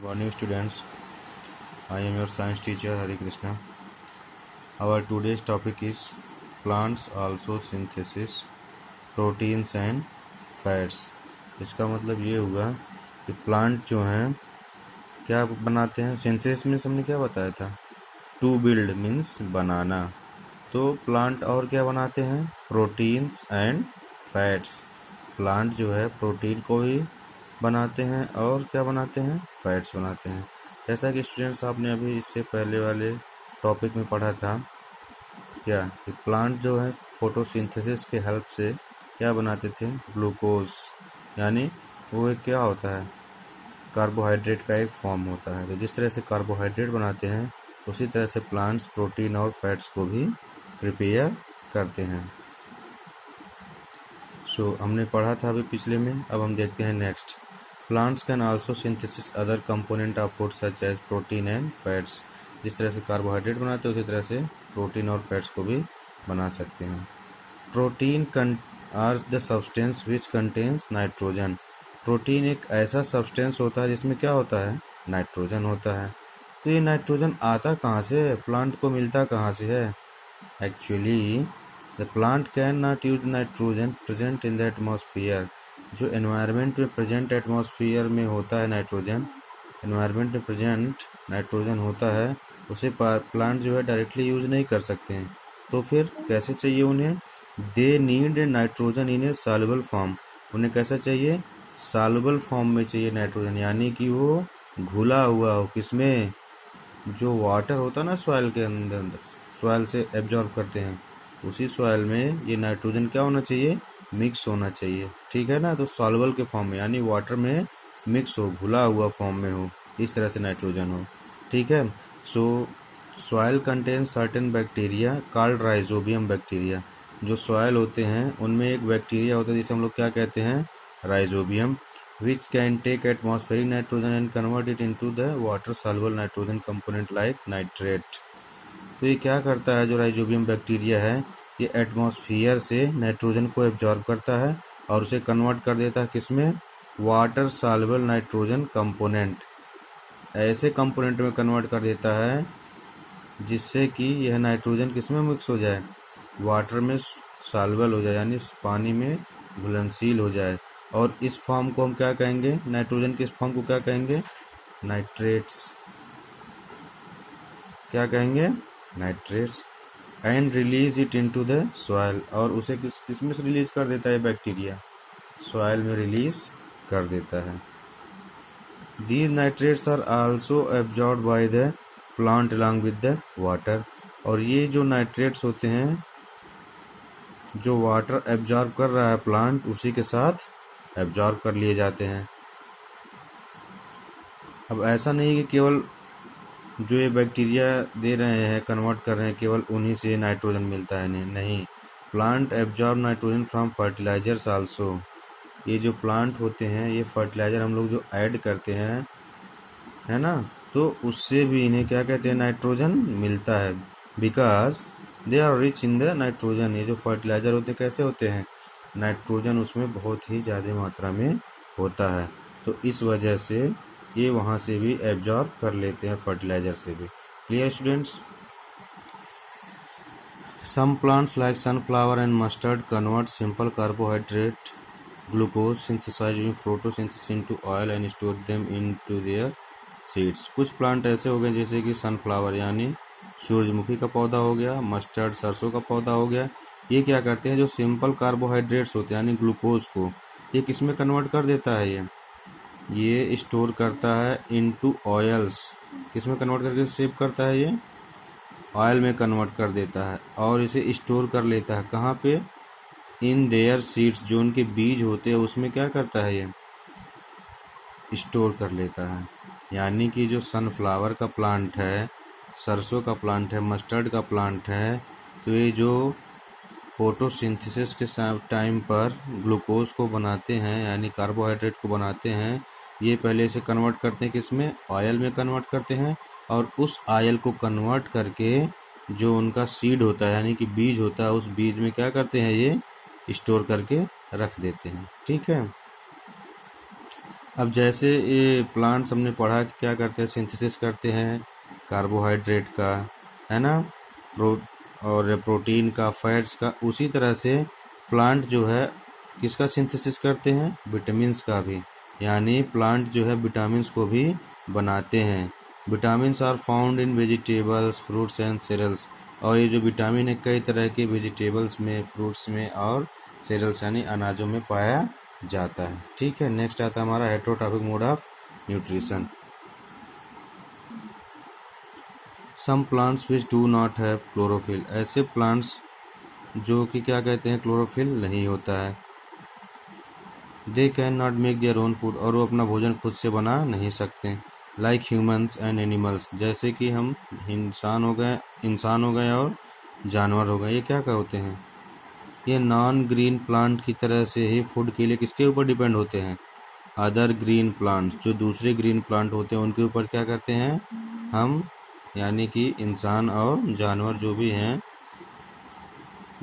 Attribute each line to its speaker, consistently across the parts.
Speaker 1: Morning students, I am your science teacher Hari Krishna. Our today's topic is plants also synthesis proteins and fats. इसका मतलब ये हुआ कि plant जो हैं क्या बनाते हैं, सिंथेसिस मीन्स हमने क्या बताया था, टू बिल्ड मीन्स बनाना। तो प्लांट और क्या बनाते हैं, प्रोटीन्स एंड फैट्स। प्लांट जो है प्रोटीन को भी बनाते हैं और क्या बनाते हैं, फैट्स बनाते हैं। जैसा कि स्टूडेंट्स आपने अभी इससे पहले वाले टॉपिक में पढ़ा था क्या कि प्लांट जो है फोटोसिंथेसिस के हेल्प से क्या बनाते थे, ग्लूकोज, यानी वो एक क्या होता है, कार्बोहाइड्रेट का एक फॉर्म होता है। तो जिस तरह से कार्बोहाइड्रेट बनाते हैं उसी तरह से प्लांट्स प्रोटीन और फैट्स को भी प्रिपेयर करते हैं। हमने पढ़ा था अभी पिछले में, अब हम देखते हैं next. Plants can also synthesis other component of food such as protein and fats. जिस तरह से कार्बोहाइड्रेट बनाते हैं उसी तरह से प्रोटीन और फैट्स को भी बना सकते हैं। Protein are the substance which contains nitrogen. Protein एक ऐसा सब्सटेंस होता है जिसमें क्या होता है, नाइट्रोजन होता है। तो ये नाइट्रोजन आता कहाँ से है, प्लांट को मिलता कहाँ से है? Actually the plant can not use nitrogen present in the atmosphere. जो एनवायरनमेंट में प्रेजेंट एटमॉस्फेयर में होता है नाइट्रोजन, एनवायरनमेंट में प्रेजेंट नाइट्रोजन होता है, उसे प्लांट जो है डायरेक्टली यूज नहीं कर सकते हैं। तो फिर कैसे चाहिए उन्हें, they need nitrogen in A soluble form. उन्हें कैसा चाहिए, सॉल्युबल फॉर्म में चाहिए नाइट्रोजन, यानी कि वो घुला हुआ हो, किसमें, जो वाटर होता है ना सॉइल के अंदर, सॉइल से एब्जॉर्ब करते हैं, उसी सॉइल में ये नाइट्रोजन क्या होना चाहिए, मिक्स होना चाहिए। ठीक है ना, तो सॉल्युबल के फॉर्म में यानी वाटर में मिक्स हो, घुला हुआ फॉर्म में हो, इस तरह से नाइट्रोजन हो। ठीक है। Soil contains certain bacteria called rhizobium bacteria. जो सॉइल होते हैं उनमें एक बैक्टीरिया होता है जिसे हम लोग क्या कहते हैं, rhizobium, which can take atmospheric nitrogen and convert it into the water soluble nitrogen component like nitrate। तो ये क्या करता है, जो राइजोबियम बैक्टीरिया है, ये एटमॉस्फेयर से नाइट्रोजन को एब्जॉर्ब करता है और उसे कन्वर्ट कर देता है किसमें, वाटर सॉल्युबल नाइट्रोजन कंपोनेंट, ऐसे कंपोनेंट में कन्वर्ट कर देता है जिससे कि यह नाइट्रोजन किसमें मिक्स हो जाए, वाटर में सॉल्युबल हो जाए, यानी पानी में घुलनशील हो जाए। और इस फॉर्म को हम क्या कहेंगे, नाइट्रोजन के इस फॉर्म को क्या कहेंगे, नाइट्रेट्स। क्या कहेंगे, nitrates. And release it into the soil. और उसे किसमें से रिलीज कर देता है बैक्टीरिया, सॉइल में रिलीज कर देता है। These nitrates are also absorb by the plant along with the water. और ये जो नाइट्रेट्स होते हैं, जो वाटर एब्जॉर्ब कर रहा है प्लांट, उसी के साथ एब्जॉर्ब कर लिए जाते हैं। अब ऐसा नहीं कि केवल जो ये बैक्टीरिया दे रहे हैं, कन्वर्ट कर रहे हैं, केवल उन्हीं से नाइट्रोजन मिलता है, नहीं। Plant absorb nitrogen from fertilisers also. ये जो प्लांट होते हैं, ये फर्टिलाइजर हम लोग जो ऐड करते हैं, है ना, तो उससे भी इन्हें क्या कहते हैं, नाइट्रोजन मिलता है। Because they are rich in the nitrogen. ये जो फर्टिलाइजर होते हैं कैसे होते हैं, नाइट्रोजन उसमें बहुत ही ज़्यादा मात्रा में होता है, तो इस वजह से ये वहाँ से भी एब्जॉर्ब कर लेते हैं, फर्टिलाइजर से भी। Clear students. Some plants like sunflower and mustard convert simple carbohydrate glucose synthesising photosynthesis into oil and store them into their seeds. कुछ प्लांट ऐसे हो गए जैसे कि सनफ्लावर यानी सूरजमुखी का पौधा हो गया, मस्टर्ड सरसों का पौधा हो गया। ये क्या करते हैं, जो सिंपल कार्बोहाइड्रेट्स होते हैं यानी ग्लूकोज को, ये किस में कन्वर्ट कर देता है, ये स्टोर करता है इनटू ऑयल्स। किस में कन्वर्ट करके सेव करता है, ये ऑयल में कन्वर्ट कर देता है और इसे स्टोर कर लेता है कहाँ पे, इन देयर सीड्स। जो उनके बीज होते हैं उसमें क्या करता है, ये स्टोर कर लेता है। यानी कि जो सनफ्लावर का प्लांट है, सरसों का प्लांट है, मस्टर्ड का प्लांट है, तो ये जो फोटोसिंथेसिस के टाइम पर ग्लूकोज को बनाते हैं यानी कार्बोहाइड्रेट को बनाते हैं, ये पहले इसे कन्वर्ट करते हैं किसमें, ऑयल में कन्वर्ट करते हैं। और उस ऑयल को कन्वर्ट करके जो उनका सीड होता है यानी कि बीज होता है, उस बीज में क्या करते हैं, ये स्टोर करके रख देते हैं। ठीक है। अब जैसे ये प्लांट्स हमने पढ़ा कि क्या करते हैं, सिंथेसिस करते हैं कार्बोहाइड्रेट का, है ना, प्रो और प्रोटीन का, फैट्स का। उसी तरह से प्लांट जो है किसका सिंथेसिस करते हैं, विटामिन्स का भी। यानी प्लांट जो है विटामिन्स को भी बनाते हैं। Vitamins are found in vegetables, fruits and cereals. और ये जो विटामिन है कई तरह के वेजिटेबल्स में, फ्रूट्स में और सीरियल्स यानी अनाजों में पाया जाता है। ठीक है, नेक्स्ट आता है हमारा heterotrophic mode of nutrition. Some plants which do not have chlorophyll. ऐसे प्लांट्स जो कि क्या कहते हैं, क्लोरोफिल नहीं होता है। They can not make their own food. और वो अपना भोजन खुद से बना नहीं सकते। Like humans and animals. जैसे कि हम इंसान हो गए और जानवर हो गए, ये क्या होते हैं, ये नॉन ग्रीन प्लांट की तरह से ही फूड के लिए किसके ऊपर डिपेंड होते हैं, अदर ग्रीन प्लांट्स। जो दूसरे ग्रीन प्लांट होते हैं उनके ऊपर क्या करते हैं हम, यानी कि इंसान और जानवर जो भी हैं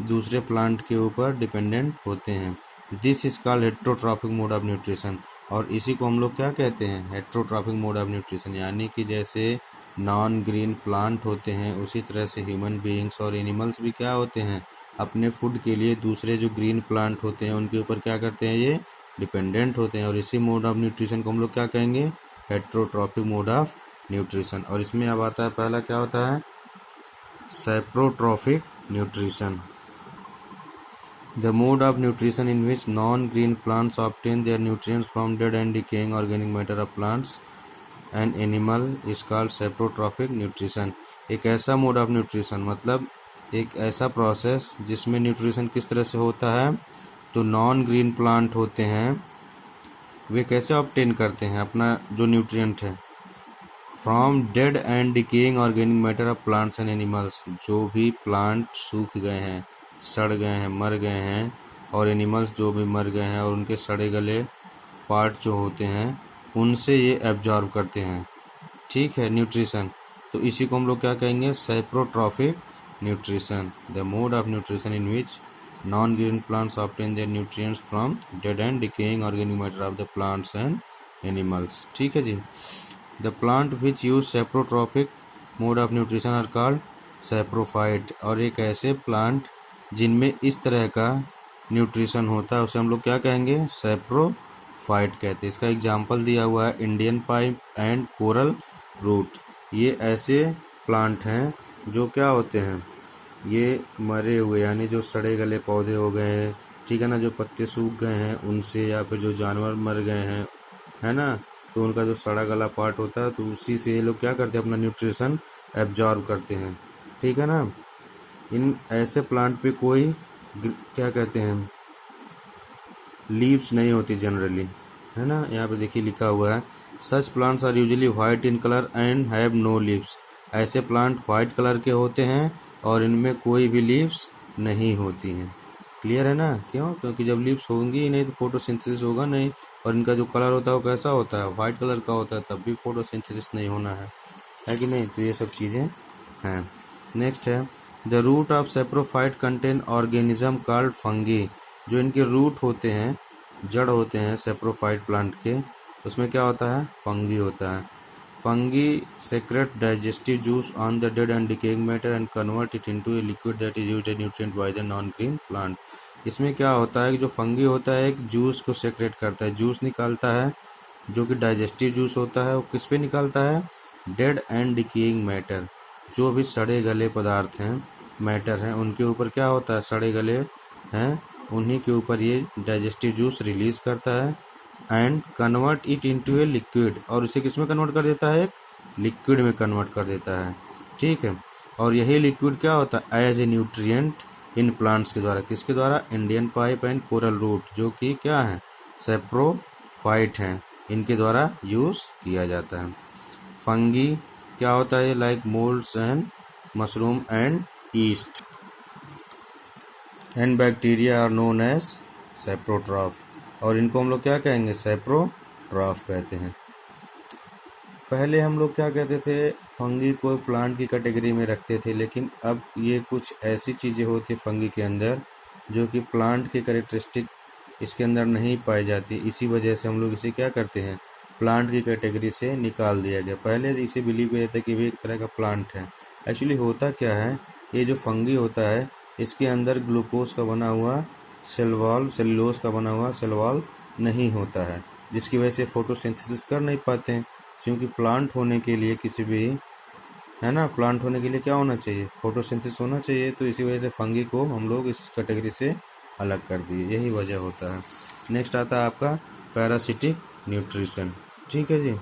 Speaker 1: दूसरे प्लांट के ऊपर डिपेंडेंट होते हैं। This is called heterotrophic mode of nutrition. और इसी को हम लोग क्या कहते हैं, हेटेरोट्रॉफिक मोड ऑफ न्यूट्रिशन। यानी कि जैसे नॉन ग्रीन प्लांट होते हैं उसी तरह से ह्यूमन बीइंग्स और एनिमल्स भी क्या होते हैं, अपने फूड के लिए दूसरे जो ग्रीन प्लांट होते हैं उनके ऊपर क्या करते हैं, ये डिपेंडेंट होते हैं। और इसी मोड ऑफ न्यूट्रिशन को हम लोग क्या कहेंगे, हेटेरोट्रॉफिक मोड ऑफ न्यूट्रिशन। और इसमें अब आता है पहला क्या होता है, सैप्रोट्रॉफिक nutrition. The mode of nutrition in which non-green plants obtain their nutrients from dead and decaying organic matter of plants and animal is called saprotrophic nutrition। एक ऐसा मोड ऑफ न्यूट्रिशन मतलब एक ऐसा प्रोसेस जिसमें न्यूट्रिशन किस तरह से होता है, तो नॉन ग्रीन प्लांट होते हैं वे कैसे ऑब्टेन करते हैं अपना जो न्यूट्रिएंट है, from dead and decaying organic matter of plants and animals. जो भी प्लांट सूख गए हैं, सड़ गए हैं, मर गए हैं, और एनिमल्स जो भी मर गए हैं और उनके सड़े गले पार्ट जो होते हैं उनसे ये एब्जॉर्ब करते हैं। ठीक है, न्यूट्रिशन। तो इसी को हम लोग क्या कहेंगे, saprotrophic nutrition. The mode of nutrition in which non green plants obtain their nutrients from dead and decaying organic matter of the plants and animals. ठीक है जी। The plant which use saprotrophic mode of nutrition are called saprophyte. और एक ऐसे plant जिनमें इस तरह का न्यूट्रिशन होता है उसे हम लोग क्या कहेंगे, सैप्रोफाइट कहते हैं। इसका एग्जाम्पल दिया हुआ है Indian pipe and coral root. ये ऐसे प्लांट हैं जो क्या होते हैं, ये मरे हुए यानी जो सड़े गले पौधे हो गए हैं, ठीक है ना, जो पत्ते सूख गए हैं उनसे, या फिर जो जानवर मर गए हैं, है ना, तो उनका जो सड़ा गला पार्ट होता है तो उसी से ये लोग क्या करते हैं, अपना न्यूट्रिशन एब्जॉर्ब करते हैं। ठीक है ना। इन ऐसे प्लांट पे कोई क्या कहते हैं, लीव्स नहीं होती जनरली, है ना। यहाँ पे देखिए लिखा हुआ है, such plants are usually white in colour and have no leaves. ऐसे प्लांट व्हाइट कलर के होते हैं और इनमें कोई भी लीव्स नहीं होती हैं। क्लियर है ना, क्यों, क्योंकि जब लीव्स होंगी ही नहीं तो फोटोसिंथेसिस होगा नहीं, और इनका जो कलर होता है वो कैसा होता है, व्हाइट कलर का होता है, तब भी फोटोसिंथेसिस नहीं होना है कि नहीं। तो ये सब चीज़ें हैं। नेक्स्ट है, the root of saprophyte contain organism called fungi. जो इनके रूट होते हैं, जड़ होते हैं सैप्रोफाइट प्लांट के, उसमें क्या होता है, फंगी होता है। Fungi secrete digestive juice on the dead and decaying matter and convert it into a liquid that is used as nutrient by the non-green plant। इसमें क्या होता है कि जो फंगी होता है एक जूस को सेक्रेट करता है, जूस निकालता है, जो कि डाइजेस्टिव जूस होता है। वो किस पे निकालता है, डेड एंड डिकेइंग मैटर। जो भी सड़े गले पदार्थ हैं, मैटर हैं, उनके ऊपर क्या होता है, सड़े गले हैं, उन्हीं के ऊपर ये डाइजेस्टिव जूस रिलीज करता है and convert it into a liquid. और इसे किस में कन्वर्ट कर देता है, एक लिक्विड में कन्वर्ट कर देता है। ठीक है, और यही लिक्विड क्या होता है, as a nutrient in plants के द्वारा, किसके द्वारा, Indian pipe and coral root, जो कि क्या है, सैप्रोफाइट हैं, इनके द्वारा यूज किया जाता है। फंगी क्या होता है, like moulds and mushroom and yeast and bacteria are known as saprotroph. और इनको हम लोग क्या कहेंगे, सैप्रोट्रॉफ कहते हैं। पहले हम लोग क्या कहते थे, फंगी को प्लांट की कैटेगरी में रखते थे, लेकिन अब ये कुछ ऐसी चीज़ें होती फंगी के अंदर जो कि प्लांट के कैरेक्टरिस्टिक इसके अंदर नहीं पाई जाती। इसी वजह से हम लोग इसे क्या करते हैं, प्लांट की कैटेगरी से निकाल दिया गया। पहले इसे बिलीव किया जाता है कि वे एक तरह का प्लांट है। एक्चुअली होता क्या है, ये जो फंगी होता है इसके अंदर ग्लूकोज का बना हुआ सेल वॉल, सेलुलोज का बना हुआ सेल वॉल नहीं होता है, जिसकी वजह से फोटोसिंथेसिस कर नहीं पाते हैं। क्योंकि प्लांट होने के लिए किसी भी, है ना, प्लांट होने के लिए क्या होना चाहिए, फोटोसिंथेसिस होना चाहिए। तो इसी वजह से फंगी को हम लोग इस कैटेगरी से अलग कर दिए, यही वजह होता है। नेक्स्ट आता है आपका पैरासिटिक न्यूट्रिशन। ठीक है जी।